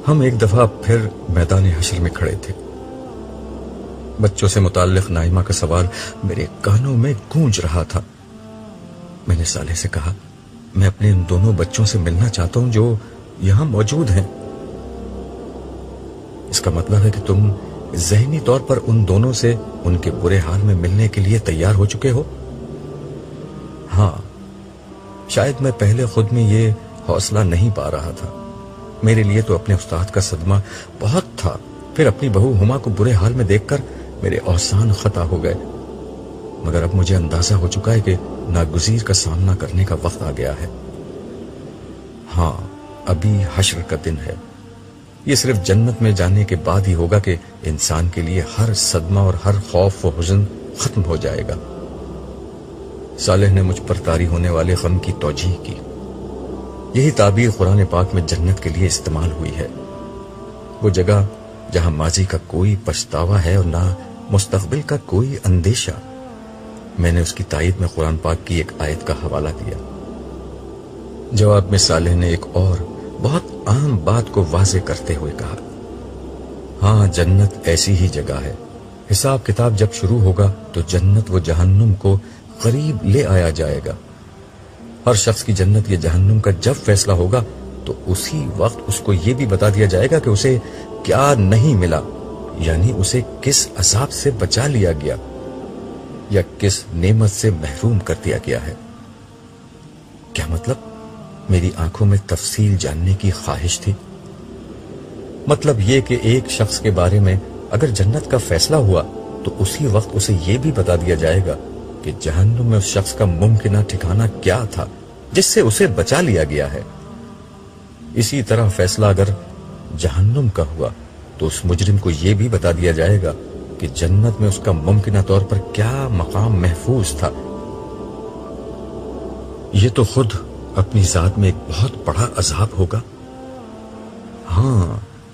ہم ایک دفعہ پھر میدان حشر میں کھڑے تھے. بچوں سے متعلق نائمہ کا سوال میرے کانوں میں گونج رہا تھا. میں نے صالح سے کہا، میں اپنے ان دونوں بچوں سے ملنا چاہتا ہوں جو یہاں موجود ہیں. اس کا مطلب ہے کہ تم ذہنی طور پر ان دونوں سے ان کے برے حال میں ملنے کے لیے تیار ہو چکے ہو؟ ہاں، شاید میں پہلے خود میں یہ حوصلہ نہیں پا رہا تھا. میرے لیے تو اپنے استاد کا صدمہ بہت تھا. پھر اپنی بہو ہما کو برے حال میں دیکھ کر میرے اوسان خطا ہو گئے. مگر اب مجھے اندازہ ہو چکا ہے کہ ناگزیر کا سامنا کرنے کا وقت آ گیا ہے. ہاں، ابھی حشر کا دن ہے. یہ صرف جنت میں جانے کے بعد ہی ہوگا کہ انسان کے لیے ہر صدمہ اور ہر خوف و حزن ختم ہو جائے گا. صالح نے مجھ پر طاری ہونے والے غم کی توجیح کی. یہی تعبیر قرآن پاک میں جنت کے لیے استعمال ہوئی ہے. وہ جگہ جہاں ماضی کا کوئی پچھتاوا ہے اور نہ مستقبل کا کوئی اندیشہ. میں نے اس کی تائید میں قرآن پاک کی ایک آیت کا حوالہ دیا. جواب میں صالح نے ایک اور بہت عام بات کو واضح کرتے ہوئے کہا، ہاں، جنت ایسی ہی جگہ ہے. حساب کتاب جب شروع ہوگا تو جنت و جہنم کو قریب لے آیا جائے گا. ہر شخص کی جنت یا جہنم کا جب فیصلہ ہوگا تو اسی وقت اس کو یہ بھی بتا دیا جائے گا کہ اسے کیا نہیں ملا، یعنی اسے کس عذاب سے بچا لیا گیا یا کس نعمت سے محروم کر دیا گیا ہے. کیا مطلب؟ میری آنکھوں میں تفصیل جاننے کی خواہش تھی. مطلب یہ کہ ایک شخص کے بارے میں اگر جنت کا فیصلہ ہوا تو اسی وقت اسے یہ بھی بتا دیا جائے گا کہ جہنم میں اس شخص کا ممکنہ ٹھکانہ کیا تھا جس سے اسے بچا لیا گیا ہے. اسی طرح فیصلہ اگر جہنم کا ہوا تو اس مجرم کو یہ بھی بتا دیا جائے گا کہ جنت میں اس کا ممکنہ طور پر کیا مقام محفوظ تھا. یہ تو خود اپنی ذات میں ایک بہت بڑا عذاب ہوگا. ہاں،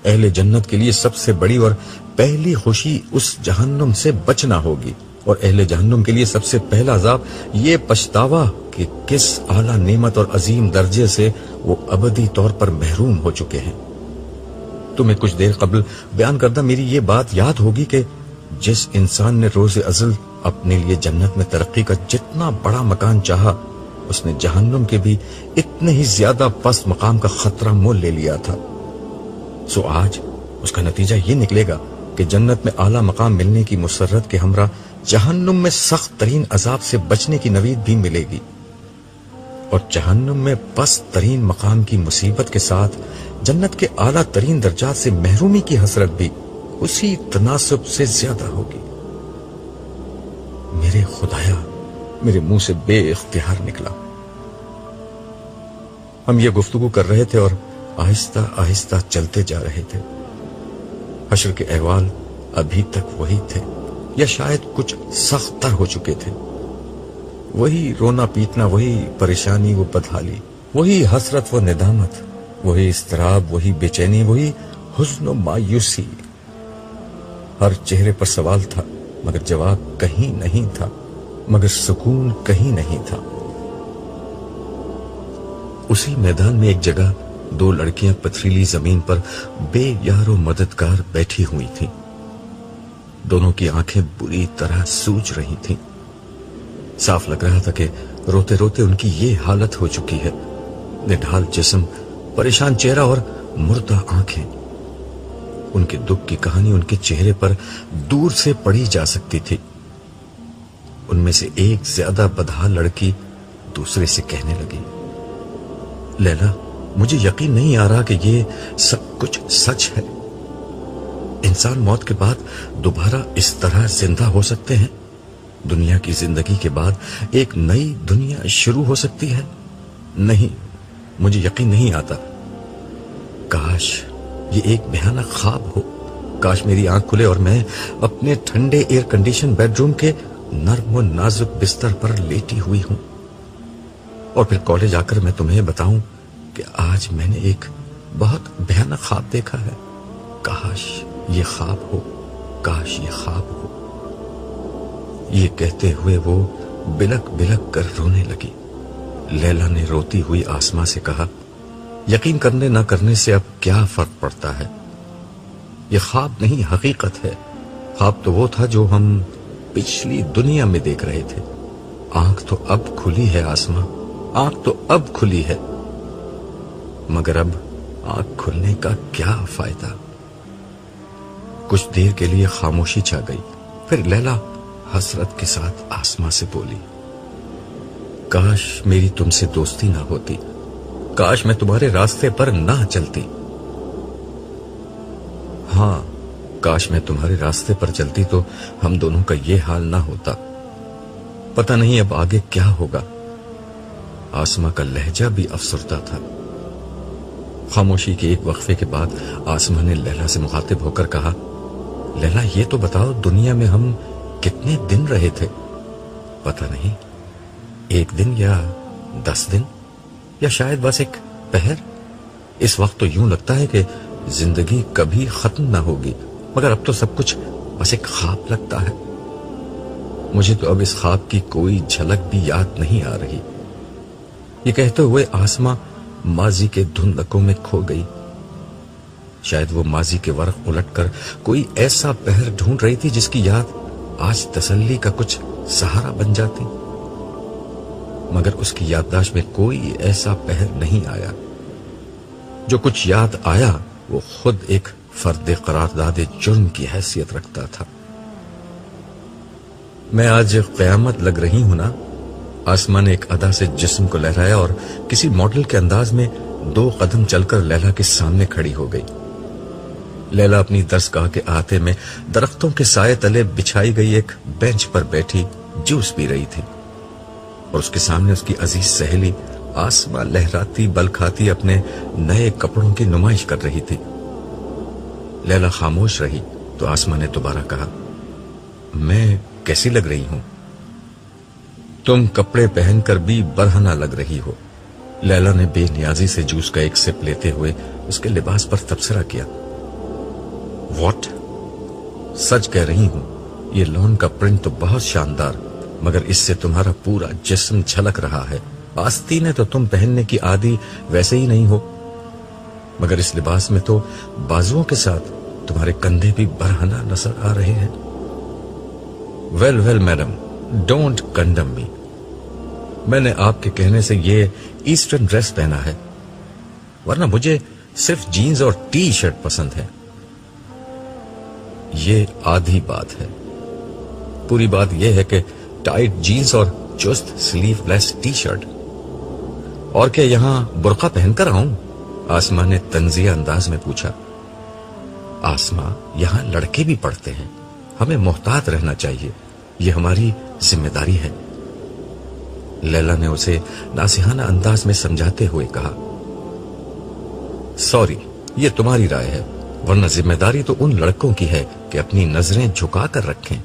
اہل جنت کے لیے سب سے بڑی اور پہلی خوشی اس جہنم سے بچنا ہوگی، اور اہل جہنم کے لیے سب سے پہلا عذاب یہ پچھتاوا کہ کس اعلیٰ نعمت اور عظیم درجے سے وہ ابدی طور پر محروم ہو چکے ہیں. تمہیں کچھ دیر قبل بیان کردہ میری یہ بات یاد ہوگی کہ جس انسان نے روز ازل اپنے لیے جنت میں ترقی کا جتنا بڑا مکان چاہا، اس نے جہنم کے بھی اتنے ہی زیادہ پست مقام کا خطرہ مول لے لیا تھا. سو آج اس کا نتیجہ یہ نکلے گا کہ جنت میں اعلیٰ مقام ملنے کی مسرت کے ہمراہ جہنم میں سخت ترین عذاب سے بچنے کی نوید بھی ملے گی، اور جہنم میں پست ترین مقام کی مصیبت کے ساتھ جنت کے اعلیٰ ترین درجات سے محرومی کی حسرت بھی اسی تناسب سے زیادہ ہوگی. میرے خدایا، میرے منہ سے بے اختیار نکلا. ہم یہ گفتگو کر رہے تھے اور آہستہ آہستہ چلتے جا رہے تھے. حشر کے احوال ابھی تک وہی تھے یا شاید کچھ سخت تر ہو چکے تھے. وہی رونا پیٹنا، وہی پریشانی و بدحالی، وہی حسرت و ندامت، وہی اضطراب، وہی بے چینی، وہی حزن و مایوسی. ہر چہرے پر سوال تھا مگر جواب کہیں نہیں تھا، مگر سکون کہیں نہیں تھا. اسی میدان میں ایک جگہ دو لڑکیاں پتھریلی زمین پر بے یار و مددگار بیٹھی ہوئی تھیں. دونوں کی آنکھیں بری طرح سوج رہی تھیں. صاف لگ رہا تھا کہ روتے روتے ان کی یہ حالت ہو چکی ہے. نڈھال جسم، پریشان چہرہ اور مردہ آنکھیں. ان کے دکھ کی کہانی ان کے چہرے پر دور سے پڑھی جا سکتی تھی. ان میں سے ایک زیادہ بدحال لڑکی دوسرے سے کہنے لگی، لیلا، مجھے یقین نہیں آ رہا کہ یہ سب کچھ سچ ہے. انسان موت کے بعد دوبارہ اس طرح زندہ ہو سکتے ہیں؟ دنیا کی زندگی کے بعد ایک نئی دنیا شروع ہو سکتی ہے؟ نہیں، مجھے یقین نہیں آتا. کاش یہ ایک بھیانک خواب ہو. کاش میری آنکھ کھلے اور میں اپنے ٹھنڈے ایئر کنڈیشن بیڈ روم کے نرم و نازک بستر پر لیٹی ہوئی ہوں، اور پھر کالج آ کر میں تمہیں بتاؤں کہ آج میں نے ایک بہت بھیانک خواب دیکھا ہے. کاش یہ خواب ہو، کاش یہ خواب ہو. یہ کہتے ہوئے وہ بلک بلک کر رونے لگی. لیلا نے روتی ہوئی آسما سے کہا، یقین کرنے نہ کرنے سے اب کیا فرق پڑتا ہے؟ یہ خواب نہیں، حقیقت ہے۔ خواب تو وہ تھا جو ہم پچھلی دنیا میں دیکھ رہے تھے۔ آنکھ تو اب کھلی ہے آسماں، آنکھ تو اب کھلی ہے، مگر اب آنکھ کھلنے کا کیا فائدہ؟ کچھ دیر کے لیے خاموشی چھا گئی، پھر لیلا حسرت کے ساتھ آسماں سے بولی، کاش میری تم سے دوستی نہ ہوتی، کاش میں تمہارے راستے پر نہ چلتی۔ ہاں، کاش میں تمہارے راستے پر چلتی تو ہم دونوں کا یہ حال نہ ہوتا۔ پتہ نہیں اب آگے کیا ہوگا۔ آسماں کا لہجہ بھی افسردہ تھا۔ خاموشی کے ایک وقفے کے بعد آسماں نے لیلا سے مخاطب ہو کر کہا، لیلا یہ تو بتاؤ دنیا میں ہم کتنے دن رہے تھے؟ پتہ نہیں، 1 دن یا 10 دن یا شاید بس ایک پہر۔ اس وقت تو یوں لگتا ہے کہ زندگی کبھی ختم نہ ہوگی، مگر اب تو سب کچھ بس ایک خواب لگتا ہے۔ مجھے تو اب اس خواب کی کوئی جھلک بھی یاد نہیں آ رہی۔ یہ کہتے ہوئے آسماں ماضی کے دھندلکوں میں کھو گئی۔ شاید وہ ماضی کے ورق الٹ کر کوئی ایسا پہر ڈھونڈ رہی تھی جس کی یاد آج تسلی کا کچھ سہارا بن جاتی، مگر اس کی یادداشت میں کوئی ایسا پہر نہیں آیا۔ جو کچھ یاد آیا وہ خود ایک فرد قرارداد جرم کی حیثیت رکھتا تھا۔ میں آج قیامت لگ رہی ہوں نا؟ آسمان نے ایک ادا سے جسم کو لہرایا اور کسی ماڈل کے انداز میں 2 قدم چل کر لیلا کے سامنے کھڑی ہو گئی۔ لیلا اپنی درسگاہ کے احاطے میں درختوں کے سائے تلے بچھائی گئی ایک بینچ پر بیٹھی جوس پی رہی تھی، اور اس کے سامنے اس کی عزیز سہیلی آسماں لہراتی بل کھاتی اپنے نئے کپڑوں کی نمائش کر رہی تھی۔ لیلا خاموش رہی تو آسماں نے دوبارہ کہا، میں کیسی لگ رہی ہوں؟ تم کپڑے پہن کر بھی برہنہ لگ رہی ہو۔ لیلا نے بے نیازی سے جوس کا ایک سپ لیتے ہوئے اس کے لباس پر تبصرہ کیا۔ واٹ؟ سچ کہہ رہی ہوں، یہ لون کا پرنٹ تو بہت شاندار، مگر اس سے تمہارا پورا جسم جھلک رہا ہے۔ آستینے تو تم پہننے کی عادی ویسے ہی نہیں ہو، مگر اس لباس میں تو بازوؤں کے ساتھ تمہارے کندھے بھی برہنہ نظر آ رہے ہیں۔ Well well madam, don't condemn me. میں نے آپ کے کہنے سے یہ ایسٹرن ڈریس پہنا ہے، ورنہ مجھے صرف جینز اور ٹی شرٹ پسند ہے۔ یہ آدھی بات ہے، پوری بات یہ ہے کہ ٹائٹ جینز اور چست سلیو لیس ٹی شرٹ۔ اور کیا یہاں برقع پہن کر آؤں؟ آسماں نے طنزیہ انداز میں پوچھا۔ آسماں، یہاں لڑکے بھی پڑھتے ہیں، ہمیں محتاط رہنا چاہیے، یہ ہماری ذمہ داری ہے۔ لیلا نے اسے ناصحانہ انداز میں سمجھاتے ہوئے کہا، سوری، یہ تمہاری رائے ہے، ورنہ ذمہ داری تو ان لڑکوں کی ہے کہ اپنی نظریں جھکا کر رکھیں۔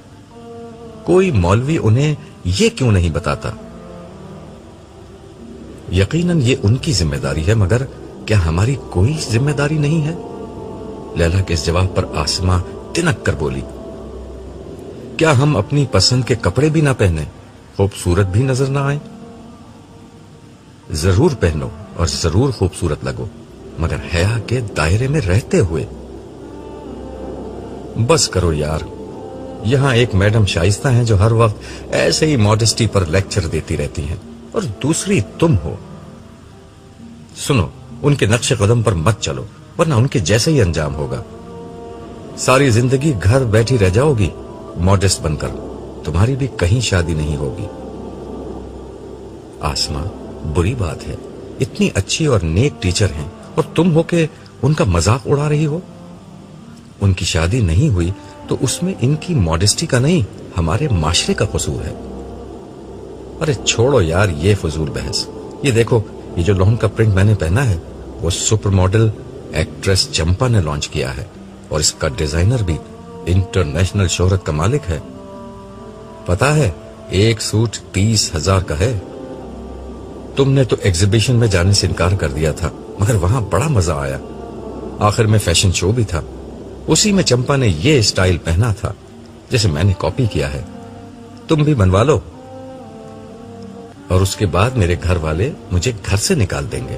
کوئی مولوی انہیں یہ کیوں نہیں بتاتا؟ یقیناً یہ ان کی ذمہ داری ہے، مگر کیا ہماری کوئی ذمہ داری نہیں ہے؟ لیلا کے اس جواب پر آسماں تنک کر بولی، کیا ہم اپنی پسند کے کپڑے بھی نہ پہنیں، خوبصورت بھی نظر نہ آئیں؟ ضرور پہنو اور ضرور خوبصورت لگو، مگر حیا کے دائرے میں رہتے ہوئے۔ بس کرو یار، یہاں ایک میڈم شائستہ ہیں جو ہر وقت ایسے ہی ماڈسٹی پر لیکچر دیتی رہتی ہیں، اور دوسری تم ہو۔ سنو، ان کے نقش قدم پر مت چلو، ورنہ ان کے جیسا ہی انجام ہوگا۔ ساری زندگی گھر بیٹھی رہ جاؤ گی ماڈسٹ بن کر، تمہاری بھی کہیں شادی نہیں ہوگی۔ آسماں، بری بات ہے، اتنی اچھی اور نیک ٹیچر ہیں اور تم ہو کہ ان کا مذاق اڑا رہی ہو۔ ان کی شادی نہیں ہوئی تو اس میں ان کی ماڈسٹی کا نہیں، ہمارے معاشرے کا قصور ہے۔ ارے چھوڑو یار یہ فضول بحث۔ یہ دیکھو، یہ جو لون کا پرنٹ میں نے پہنا ہے وہ سپر ماڈل ایکٹریس چمپا نے لانچ کیا ہے، اور اس کا ڈیزائنر بھی انٹرنیشنل شہرت کا مالک ہے۔ پتا ہے، ایک سوٹ 30,000 کا ہے۔ تم نے تو ایگزیبیشن میں جانے سے انکار کر دیا تھا، مگر وہاں بڑا مزہ آیا۔ آخر میں فیشن شو بھی تھا، اسی میں چمپا نے یہ اسٹائل پہنا تھا جیسے میں نے کاپی کیا ہے۔ تم بھی بنوا لو، اور اس کے بعد میرے گھر والے مجھے گھر سے نکال دیں گے۔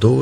2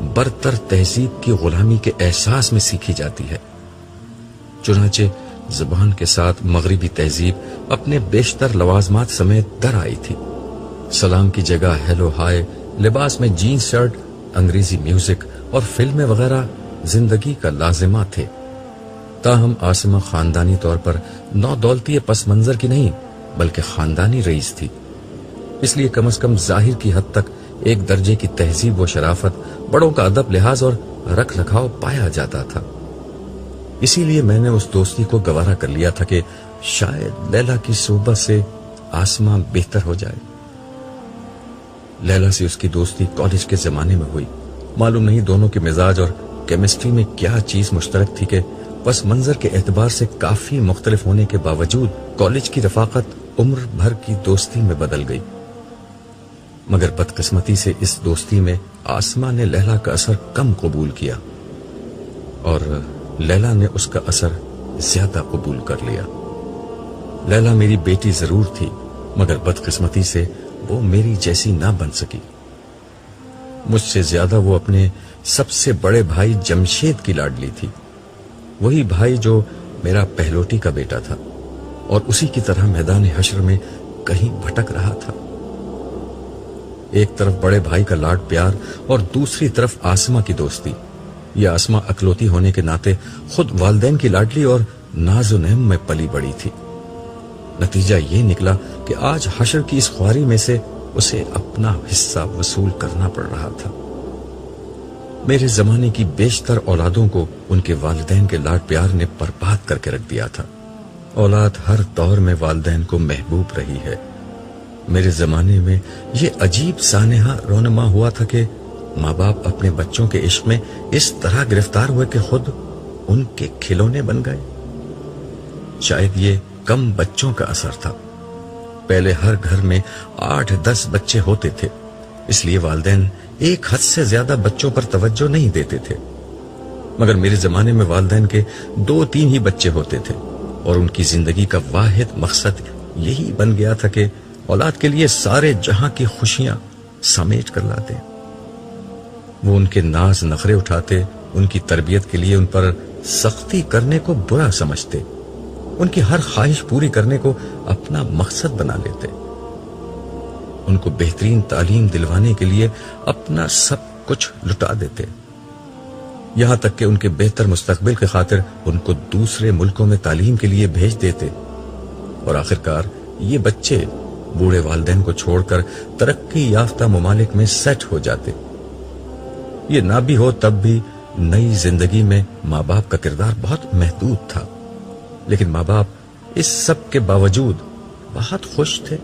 برتر تہذیب کی غلامی کے احساس میں سیکھی جاتی ہے۔ چنانچہ زبان کے ساتھ مغربی تہذیب اپنے بیشتر لوازمات سمیت در آئی تھی۔ سلام کی جگہ ہیلو ہائے، لباس میں جینز شرٹ، انگریزی میوزک اور فلمیں وغیرہ زندگی کا لازمہ تھے۔ تاہم عاصمہ خاندانی طور پر نو دولتی پس منظر کی نہیں بلکہ خاندانی رئیس تھی، اس لیے کم از کم ظاہر کی حد تک ایک درجے کی تہذیب و شرافت، بڑوں کا ادب لحاظ اور رکھ رکھاؤ پایا جاتا تھا۔ اسی لیے میں نے اس دوستی کو گوارا کر لیا تھا کہ شاید لیلا کی صحبت سے عاصمہ بہتر ہو جائے۔ لیلا سے اس کی دوستی کالج کے زمانے میں ہوئی۔ معلوم نہیں دونوں کے مزاج اور کیمسٹری میں کیا چیز مشترک تھی کہ پس منظر کے اعتبار سے کافی مختلف ہونے کے باوجود کالج کی رفاقت عمر بھر کی دوستی میں بدل گئی۔ مگر بدقسمتی سے اس دوستی میں عاصمہ نے لیلا کا اثر کم قبول کیا اور لیلا نے اس کا اثر زیادہ قبول کر لیا۔ لیلا میری بیٹی ضرور تھی مگر بدقسمتی سے وہ میری جیسی نہ بن سکی۔ مجھ سے زیادہ وہ اپنے سب سے بڑے بھائی جمشید کی لاڈلی تھی، وہی بھائی جو میرا پہلوٹی کا بیٹا تھا اور اسی کی طرح میدان حشر میں کہیں بھٹک رہا تھا۔ ایک طرف بڑے بھائی کا لاڈ پیار اور دوسری طرف عاصمہ کی دوستی۔ یہ عاصمہ اکلوتی ہونے کے ناطے خود والدین کی لاڈلی اور ناز و نعم میں پلی بڑی تھی۔ نتیجہ یہ نکلا کہ آج حشر کی اس خواری میں سے اسے اپنا حصہ وصول کرنا پڑ رہا تھا۔ میرے زمانے کی بیشتر اولادوں کو ان کے والدین کے لاڈ پیار نے برباد کر کے رکھ دیا تھا۔ اولاد ہر دور میں والدین کو محبوب رہی ہے۔ میرے زمانے میں یہ عجیب سانحہ رونما ہوا تھا کہ ماں باپ اپنے بچوں کے عشق میں اس طرح گرفتار ہوئے کہ خود ان کے کھلونے بن گئے۔ شاید یہ کم بچوں کا اثر تھا۔ پہلے ہر گھر میں 8-10 بچے ہوتے تھے، اس لیے والدین ایک حد سے زیادہ بچوں پر توجہ نہیں دیتے تھے۔ مگر میرے زمانے میں والدین کے 2-3 ہی بچے ہوتے تھے اور ان کی زندگی کا واحد مقصد یہی بن گیا تھا کہ اولاد کے لیے سارے جہاں کی خوشیاں سمیٹ کر لاتے۔ وہ ان کے ناز نخرے اٹھاتے، ان کی تربیت کے لیے ان پر سختی کرنے کو برا سمجھتے، ان کی ہر خواہش پوری کرنے کو اپنا مقصد بنا لیتے، ان کو بہترین تعلیم دلوانے کے لیے اپنا سب کچھ لٹا دیتے، یہاں تک کہ ان کے بہتر مستقبل کی خاطر ان کو دوسرے ملکوں میں تعلیم کے لیے بھیج دیتے، اور آخرکار یہ بچے بوڑھے والدین کو چھوڑ کر ترقی یافتہ ممالک میں سیٹ ہو جاتے۔ یہ نہ بھی ہو تب بھی نئی زندگی میں ماں باپ کا کردار بہت محدود تھا، لیکن ماں باپ اس سب کے باوجود بہت خوش تھے۔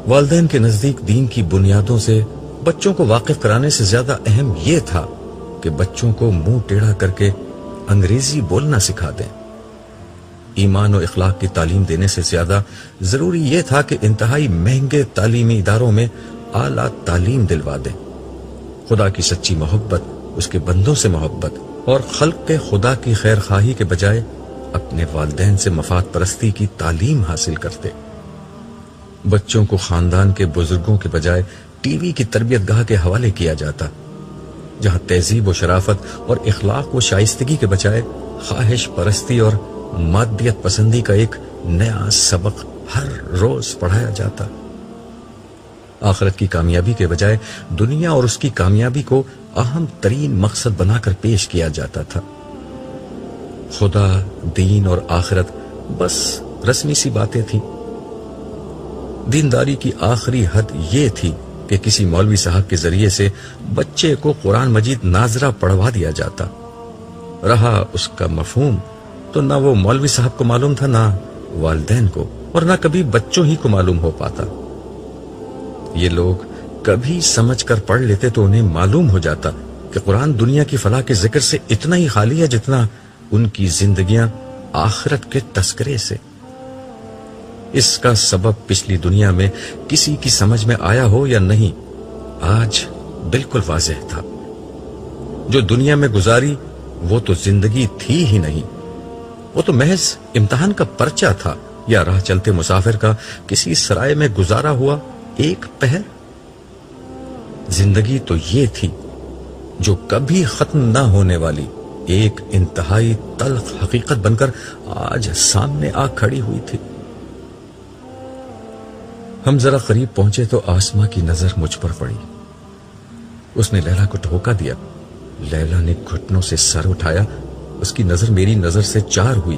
والدین کے نزدیک دین کی بنیادوں سے بچوں کو واقف کرانے سے زیادہ اہم یہ تھا کہ بچوں کو منہ ٹیڑھا کر کے انگریزی بولنا سکھا دیں۔ ایمان و اخلاق کی تعلیم دینے سے زیادہ ضروری یہ تھا کہ انتہائی مہنگے تعلیمی اداروں میں اعلیٰ تعلیم دلوا دیں۔ خدا کی سچی محبت، اس کے بندوں سے محبت اور خلق کے خدا کی خیر خواہی کے بجائے اپنے والدین سے مفاد پرستی کی تعلیم حاصل کرتے۔ بچوں کو خاندان کے بزرگوں کے بجائے ٹی وی کی تربیت گاہ کے حوالے کیا جاتا، جہاں تہذیب و شرافت اور اخلاق و شائستگی کے بجائے خواہش پرستی اور مادیت پسندی کا ایک نیا سبق ہر روز پڑھایا جاتا۔ آخرت کی کامیابی کے بجائے دنیا اور اس کی کامیابی کو اہم ترین مقصد بنا کر پیش کیا جاتا تھا۔ خدا، دین اور آخرت بس رسمی سی باتیں تھیں۔ دینداری کی آخری حد یہ تھی کہ کسی مولوی صاحب کے ذریعے سے بچے کو قرآن مجید ناظرہ پڑھوا دیا جاتا۔ رہا اس کا مفہوم تو نہ وہ مولوی صاحب کو معلوم تھا، نہ والدین کو، اور نہ کبھی بچوں ہی کو معلوم ہو پاتا۔ یہ لوگ کبھی سمجھ کر پڑھ لیتے تو انہیں معلوم ہو جاتا کہ قرآن دنیا کی فلاح کے ذکر سے اتنا ہی خالی ہے جتنا ان کی زندگیاں آخرت کے تذکرے سے۔ اس کا سبب پچھلی دنیا میں کسی کی سمجھ میں آیا ہو یا نہیں، آج بالکل واضح تھا۔ جو دنیا میں گزاری وہ تو زندگی تھی ہی نہیں، وہ تو محض امتحان کا پرچہ تھا یا راہ چلتے مسافر کا کسی سرائے میں گزارا ہوا ایک پہر۔ زندگی تو یہ تھی جو کبھی ختم نہ ہونے والی ایک انتہائی تلخ حقیقت بن کر آج سامنے آ کھڑی ہوئی تھی۔ ہم ذرا قریب پہنچے تو آسما کی نظر مجھ پر پڑی۔ اس نے لیلا کو دھوکا دیا۔ لیلا نے گھٹنوں سے سر اٹھایا، اس کی نظر میری نظر سے چار ہوئی۔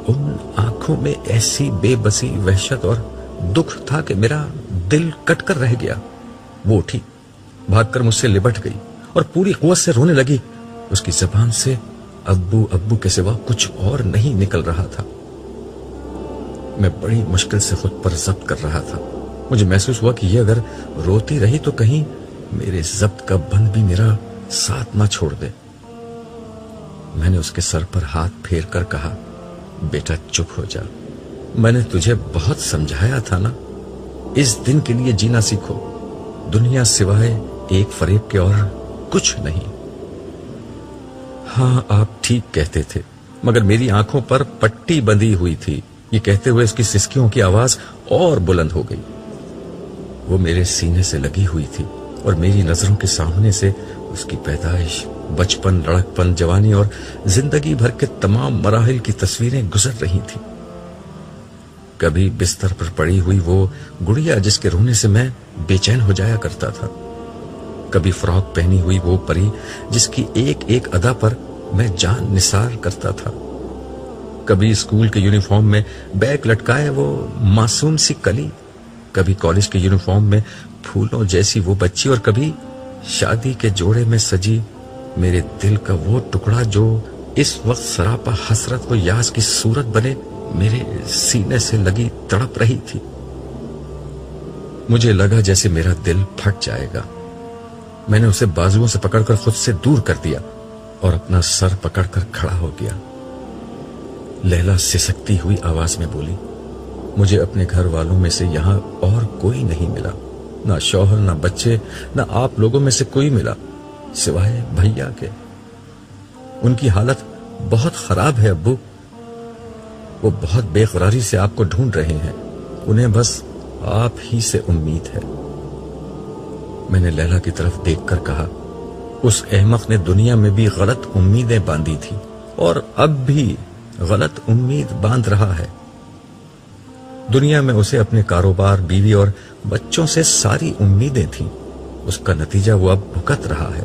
ان آنکھوں میں ایسی بے بسی، وحشت اور دکھ تھا کہ میرا دل کٹ کر رہ گیا۔ وہ اٹھی، بھاگ کر مجھ سے لپٹ گئی اور پوری قوت سے رونے لگی۔ اس کی زبان سے ابو ابو کے سوا کچھ اور نہیں نکل رہا تھا۔ میں بڑی مشکل سے خود پر ضبط کر رہا تھا۔ مجھے محسوس ہوا کہ یہ اگر روتی رہی تو کہیں میرے ضبط کا بند بھی میرا ساتھ نہ چھوڑ دے۔ میں نے اس کے سر پر ہاتھ پھیر کر کہا، بیٹا چپ ہو جا، میں نے تجھے بہت سمجھایا تھا نا، اس دن کے لیے جینا سیکھو، دنیا سوائے ایک فریب کے اور کچھ نہیں۔ ہاں آپ ٹھیک کہتے تھے، مگر میری آنکھوں پر پٹی بندھی ہوئی تھی۔ یہ کہتے ہوئے اس کی سسکیوں کی آواز اور بلند ہو گئی۔ وہ میرے سینے سے لگی ہوئی تھی اور میری نظروں کے سامنے سے اس کی پیدائش، بچپن، لڑکپن، جوانی اور زندگی بھر کے تمام مراحل کی تصویریں گزر رہی تھیں۔ کبھی بستر پر پڑی ہوئی وہ گڑیا جس کے رونے سے میں بے چین ہو جایا کرتا تھا، کبھی فراک پہنی ہوئی وہ پری جس کی ایک ایک ادا پر میں جان نثار کرتا تھا، کبھی اسکول کے یونیفارم میں بیگ لٹکائے وہ معصوم سی کلی، کبھی کالج کے یونیفارم میں پھولوں جیسی وہ بچی، اور کبھی شادی کے جوڑے میں سجی میرے دل کا وہ ٹکڑا جو اس وقت سراپا حسرت و یاس کی صورت بنے میرے سینے سے لگی تڑپ رہی تھی۔ مجھے لگا جیسے میرا دل پھٹ جائے گا۔ میں نے اسے بازوؤں سے پکڑ کر خود سے دور کر دیا اور اپنا سر پکڑ کر کھڑا ہو گیا۔ لیلا سسکتی ہوئی آواز میں بولی، مجھے اپنے گھر والوں میں سے یہاں اور کوئی نہیں ملا، نہ شوہر، نہ بچے، نہ آپ لوگوں میں سے کوئی ملا سوائے بھیا کے۔ ان کی حالت بہت خراب ہے ابو، وہ بہت بے قراری سے آپ کو ڈھونڈ رہے ہیں، انہیں بس آپ ہی سے امید ہے۔ میں نے لیلا کی طرف دیکھ کر کہا، اس احمق نے دنیا میں بھی غلط امیدیں باندھی تھی اور اب بھی غلط امید باندھ رہا ہے۔ دنیا میں اسے اپنے کاروبار، بیوی اور بچوں سے ساری امیدیں تھیں، اس کا نتیجہ وہ اب بھگت رہا ہے،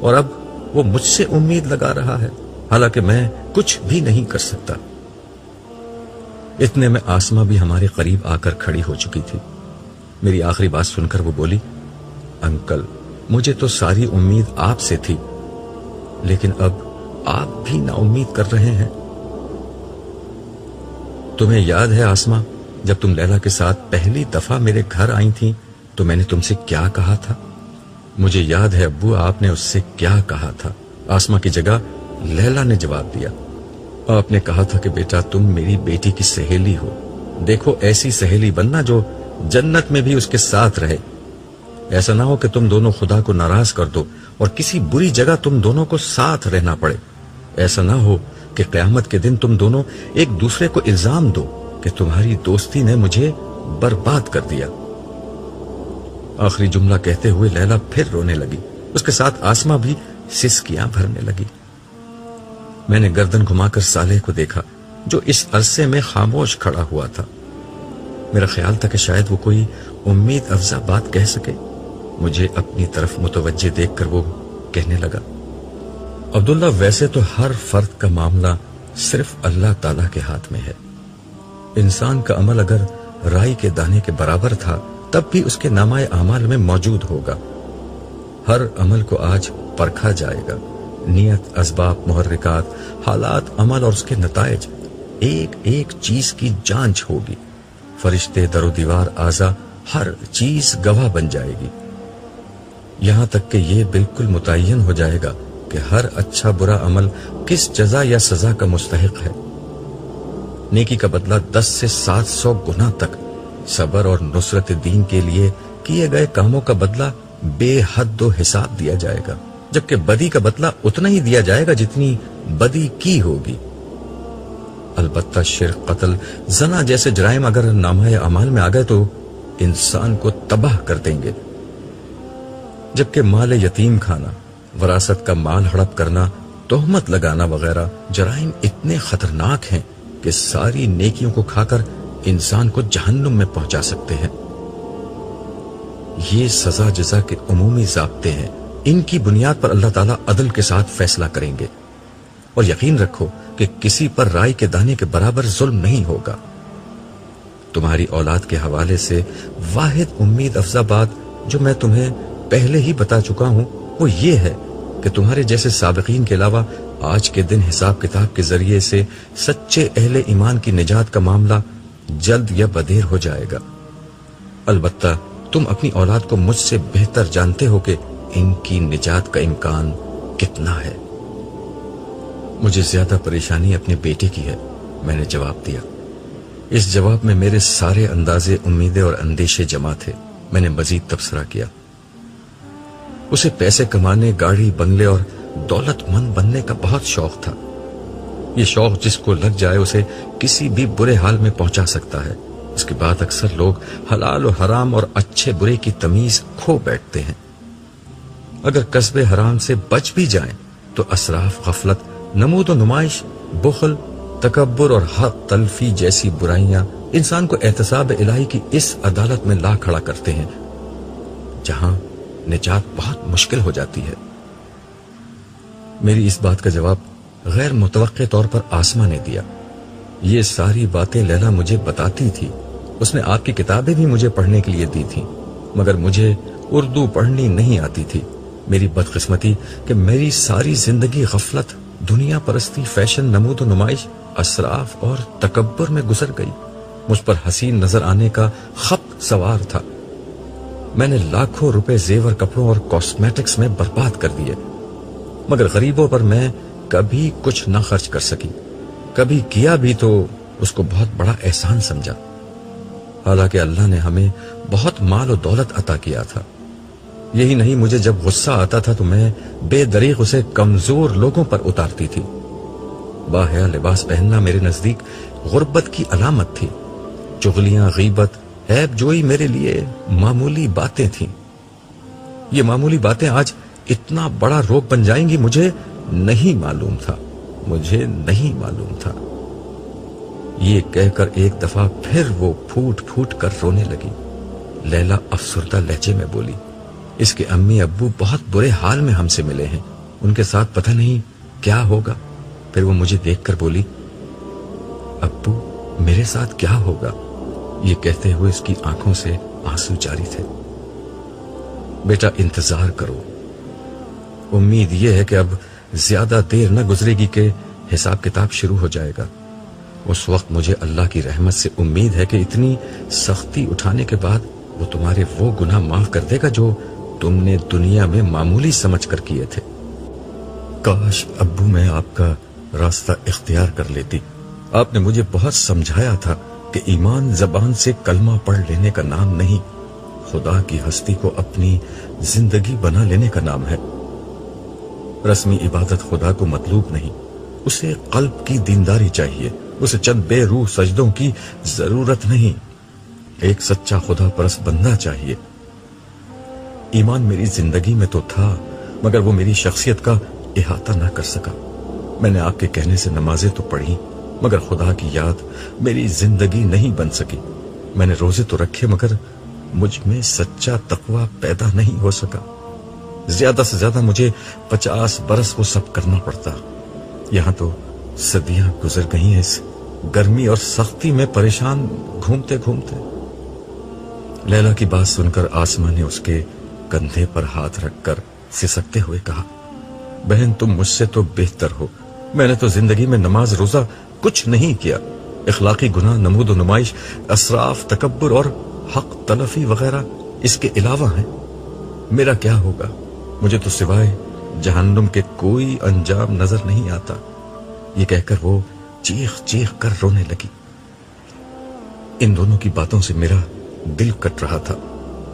اور اب وہ مجھ سے امید لگا رہا ہے، حالانکہ میں کچھ بھی نہیں کر سکتا۔ اتنے میں آسما بھی ہمارے قریب آ کر کھڑی ہو چکی تھی۔ میری آخری بات سن کر وہ بولی، انکل مجھے تو ساری امید آپ سے تھی، لیکن اب آپ بھی نا امید کر رہے ہیں۔ تمہیں یاد ہے آسما، جب تم لیلا کے ساتھ پہلی دفعہ میرے گھر آئی تھی تو میں نے تم سے کیا کہا تھا؟ مجھے یاد ہے ابو، آپ نے اس سے کیا کہا تھا؟ آسما کی جگہ لیلا نے جواب دیا۔ آپ نے کہا تھا کہ بیٹا تم میری بیٹی کی سہیلی ہو، دیکھو ایسی سہیلی بننا جو جنت میں بھی اس کے ساتھ رہے، ایسا نہ ہو کہ تم دونوں خدا کو ناراض کر دو اور کسی بری جگہ تم دونوں کو ساتھ رہنا پڑے، ایسا نہ ہو کہ قیامت کے دن تم دونوں ایک دوسرے کو الزام دو کہ تمہاری دوستی نے مجھے برباد کر دیا۔ آخری جملہ کہتے ہوئے لیلا پھر رونے لگی، اس کے ساتھ آسما بھی سسکیاں بھرنے لگی۔ میں نے گردن گھما کر صالح کو دیکھا جو اس عرصے میں خاموش کھڑا ہوا تھا۔ میرا خیال تھا کہ شاید وہ کوئی امید افزا بات کہہ سکے۔ مجھے اپنی طرف متوجہ دیکھ کر وہ کہنے لگا، عبداللہ ویسے تو ہر فرد کا معاملہ صرف اللہ تعالیٰ کے ہاتھ میں ہے۔ انسان کا عمل اگر رائی کے دانے کے برابر تھا تب بھی اس کے نامہ اعمال میں موجود ہوگا۔ ہر عمل کو آج پرکھا جائے گا، نیت، اسباب، محرکات، حالات، عمل اور اس کے نتائج، ایک ایک چیز کی جانچ ہوگی۔ فرشتے، در و دیوار، اعضاء، ہر چیز گواہ بن جائے گی، یہاں تک کہ یہ بالکل متعین ہو جائے گا کہ ہر اچھا برا عمل کس جزا یا سزا کا مستحق ہے۔ نیکی کا بدلہ 10 سے 700 گنا تک، صبر اور نصرت دین کے لیے کیے گئے کاموں کا بدلہ بے حد و حساب دیا جائے گا، جبکہ بدی کا بدلہ اتنا ہی دیا جائے گا جتنی بدی کی ہوگی۔ البتہ شرک، قتل، زنا جیسے جرائم اگر نامہ اعمال میں آ گئے تو انسان کو تباہ کر دیں گے۔ جبکہ مال یتیم کھانا، وراثت کا مال ہڑپ کرنا، تہمت لگانا وغیرہ جرائم اتنے خطرناک ہیں کہ ساری نیکیوں کو کھا کر انسان کو جہنم میں پہنچا سکتے ہیں۔ یہ سزا جزا کے عمومی ضابطے ہیں، ان کی بنیاد پر اللہ تعالیٰ عدل کے ساتھ فیصلہ کریں گے، اور یقین رکھو کہ کسی پر رائے کے دانے کے برابر ظلم نہیں ہوگا۔ تمہاری اولاد کے حوالے سے واحد امید افزا بات جو میں تمہیں پہلے ہی بتا چکا ہوں وہ یہ ہے کہ تمہارے جیسے سابقین کے علاوہ آج کے دن حساب کتاب کے ذریعے سے سچے اہل ایمان کی نجات کا معاملہ جلد یا بدیر ہو جائے گا۔ البتہ تم اپنی اولاد کو مجھ سے بہتر جانتے ہو کہ ان کی نجات کا امکان کتنا ہے۔ مجھے زیادہ پریشانی اپنے بیٹے کی ہے، میں نے جواب دیا۔ اس جواب میں میرے سارے اندازے امیدیں اور اندیشے جمع تھے۔ میں نے مزید تبصرہ کیا، اسے پیسے کمانے، گاڑی، بنگلے اور دولت مند بننے کا بہت شوق تھا۔ یہ شوق جس کو لگ جائے اسے کسی بھی برے حال میں پہنچا سکتا ہے۔ اس کے بعد اکثر لوگ حلال و حرام اور اچھے برے کی تمیز کھو بیٹھتے ہیں۔ اگر کسب حرام سے بچ بھی جائیں تو اسراف، غفلت، نمود و نمائش، بخل، تکبر اور حق تلفی جیسی برائیاں انسان کو احتساب الہی کی اس عدالت میں لا کھڑا کرتے ہیں جہاں نجات بہت مشکل ہو جاتی ہے۔ میری اس بات کا جواب غیر متوقع طور پر آسمہ نے دیا۔ یہ ساری باتیں لیلا مجھے بتاتی تھی، اس نے آپ کی کتابیں بھی مجھے پڑھنے کے لیے دی تھیں، مگر مجھے اردو پڑھنی نہیں آتی تھی۔ میری بدقسمتی کہ میری ساری زندگی غفلت، دنیا پرستی، فیشن، نمود و نمائش، اسراف اور تکبر میں گزر گئی۔ مجھ پر حسین نظر آنے کا خپت سوار تھا۔ میں نے لاکھوں روپے زیور، کپڑوں اور کاسمیٹکس میں برباد کر دیے، مگر غریبوں پر میں کبھی کچھ نہ خرچ کر سکی۔ کبھی کیا بھی تو اس کو بہت بڑا احسان سمجھا، حالانکہ اللہ نے ہمیں بہت مال و دولت عطا کیا تھا۔ یہی نہیں، مجھے جب غصہ آتا تھا تو میں بے دریغ اسے کمزور لوگوں پر اتارتی تھی۔ باحیا لباس پہننا میرے نزدیک غربت کی علامت تھی۔ چغلیاں، غیبت، عیب جوئی میرے لیے معمولی باتیں تھیں۔ یہ معمولی باتیں آج اتنا بڑا روگ بن جائیں گی، مجھے نہیں معلوم تھا۔ یہ کہہ کر ایک دفعہ پھر وہ پھوٹ پھوٹ کر رونے لگی۔ لیلا افسردہ لہجے میں بولی، اس کے امی ابو بہت برے حال میں ہم سے ملے ہیں، ان کے ساتھ پتہ نہیں کیا ہوگا۔ پھر وہ مجھے دیکھ کر بولی، ابو میرے ساتھ کیا ہوگا؟ یہ کہتے ہوئے اس کی آنکھوں سے آنسو جاری تھے۔ بیٹا انتظار کرو، امید یہ ہے کہ اب زیادہ دیر نہ گزرے گی کہ حساب کتاب شروع ہو جائے گا۔ اس وقت مجھے اللہ کی رحمت سے امید ہے کہ اتنی سختی اٹھانے کے بعد وہ تمہارے وہ گناہ معاف کر دے گا جو تم نے دنیا میں معمولی سمجھ کر کیے تھے۔ کاش ابو میں آپ کا راستہ اختیار کر لیتی۔ آپ نے مجھے بہت سمجھایا تھا کہ ایمان زبان سے کلمہ پڑھ لینے کا نام نہیں، خدا کی ہستی کو اپنی زندگی بنا لینے کا نام ہے۔ رسمی عبادت خدا کو مطلوب نہیں، اسے قلب کی دینداری چاہیے، اسے چند بے روح سجدوں کی ضرورت نہیں، ایک سچا خدا پرست بندہ چاہیے۔ ایمان میری زندگی میں تو تھا، مگر وہ میری شخصیت کا احاطہ نہ کر سکا۔ میں نے آپ کے کہنے سے نمازیں تو پڑھی، مگر خدا کی یاد میری زندگی نہیں بن سکی۔ میں نے روزے تو رکھے، مگر مجھ میں سچا تقوی پیدا نہیں ہو سکا۔ زیادہ سے زیادہ مجھے 50 برس وہ سب کرنا پڑتا۔ یہاں تو صدیاں گزر گئی ہیں اس گرمی اور سختی میں پریشان گھومتے گھومتے۔ لیلا کی بات سن کر آسماں نے اس کے کندھے پر ہاتھ رکھ کر سسکتے ہوئے کہا، بہن تم مجھ سے تو بہتر ہو، میں نے تو زندگی میں نماز روزہ کچھ نہیں کیا۔ اخلاقی گناہ، نمود و نمائش، اسراف، تکبر اور حق تلفی وغیرہ اس کے علاوہ ہیں۔ میرا کیا ہوگا؟ مجھے تو سوائے جہنم کے کوئی انجام نظر نہیں آتا۔ یہ کہہ کر وہ چیخ چیخ کر رونے لگی۔ ان دونوں کی باتوں سے میرا دل کٹ رہا تھا۔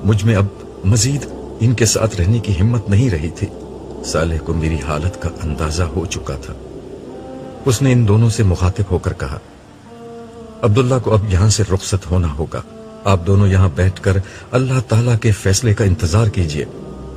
مجھ میں اب مزید ان کے ساتھ رہنے کی ہمت نہیں رہی تھی۔ صالح کو میری حالت کا اندازہ ہو چکا تھا۔ اس نے ان دونوں سے مخاطب ہو کر کہا، عبداللہ کو اب یہاں سے رخصت ہونا ہوگا۔ آپ دونوں یہاں بیٹھ کر اللہ تعالیٰ کے فیصلے کا انتظار کیجیے۔